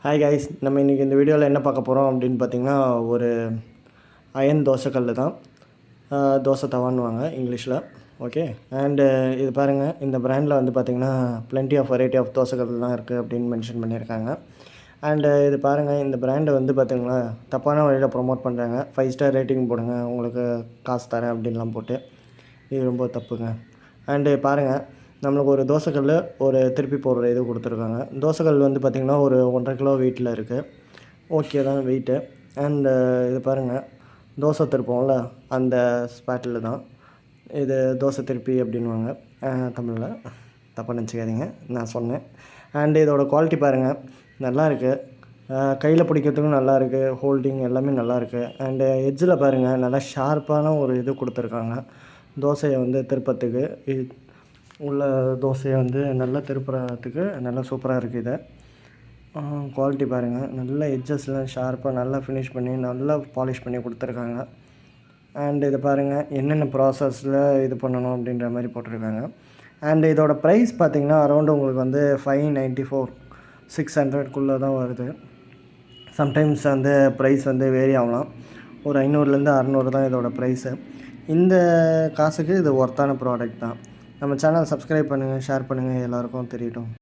Hi guys, நம்ம இன்றைக்கி இந்த வீடியோவில் என்ன பார்க்க போகிறோம் அப்படின்னு பார்த்திங்கன்னா, ஒரு அயன் தோசைக்கல் தான். தோசை தவான்னுவாங்க இங்கிலீஷில். ஓகே. அண்டு இது பாருங்கள், இந்த பிராண்டில் வந்து பார்த்திங்கன்னா plenty ஆஃப் வெரைட்டி ஆஃப் தோசைக்கல்லாம் இருக்குது அப்படின்னு மென்ஷன் பண்ணியிருக்காங்க. அண்டு இது பாருங்கள், இந்த பிராண்டை வந்து பார்த்திங்கன்னா தப்பான வழியில் ப்ரொமோட் பண்ணுறாங்க. 5 ஸ்டார் ரேட்டிங் போடுங்க, உங்களுக்கு காசு தரேன் அப்படின்லாம் போட்டு. இது ரொம்ப தப்புங்க. அண்டு பாருங்கள், நம்மளுக்கு ஒரு தோசைக்கல் ஒரு திருப்பி போடுற இது கொடுத்துருக்காங்க. தோசைக்கல் வந்து பார்த்திங்கன்னா ஒரு 1.5 கிலோ வெயிட்டில் இருக்குது. ஓகே தான் வெயிட்டு. அண்டு இது பாருங்கள், தோசை திருப்போம்ல அந்த ஸ்பாட்டில் தான் இது தோசை திருப்பி அப்படின்வாங்க தமிழில். தப்பாக நினச்சிக்காதீங்க, நான் சொன்னேன். அண்டு இதோட குவாலிட்டி பாருங்கள், நல்லாயிருக்கு. கையில் பிடிக்கிறதுக்கும் நல்லாயிருக்கு, ஹோல்டிங் எல்லாமே நல்லாயிருக்கு. அண்டு எட்ஜில் பாருங்கள், நல்லா ஷார்ப்பான ஒரு இது கொடுத்துருக்காங்க. தோசையை வந்து திருப்பத்துக்கு உள்ள தோசையை வந்து நல்லா திருப்புறத்துக்கு நல்லா சூப்பராக இருக்குது. இது குவாலிட்டி பாருங்கள், நல்ல எட்ஜஸ்லாம் ஷார்ப்பாக நல்லா ஃபினிஷ் பண்ணி நல்லா பாலிஷ் பண்ணி கொடுத்துருக்காங்க. அண்ட் இதை பாருங்கள், என்னென்ன ப்ராசஸில் இது பண்ணணும் அப்படின்ற மாதிரி போட்டிருக்காங்க. அண்டு இதோட ப்ரைஸ் பார்த்திங்கன்னா அரௌண்டு உங்களுக்கு வந்து 594 600க்குள்ளே தான் வருது. சம்டைம்ஸ் வந்து ப்ரைஸ் வந்து வேரி ஆகலாம். ஒரு 500லேருந்து 600 தான் இதோட ப்ரைஸு. இந்த காசுக்கு இது ஒர்த்தான ப்ராடக்ட் தான். நம்ம சேனல் சப்ஸ்கிரைப் பண்ணுங்கள், ஷேர் பண்ணுங்கள், எல்லாருக்கும் தெரியட்டும்.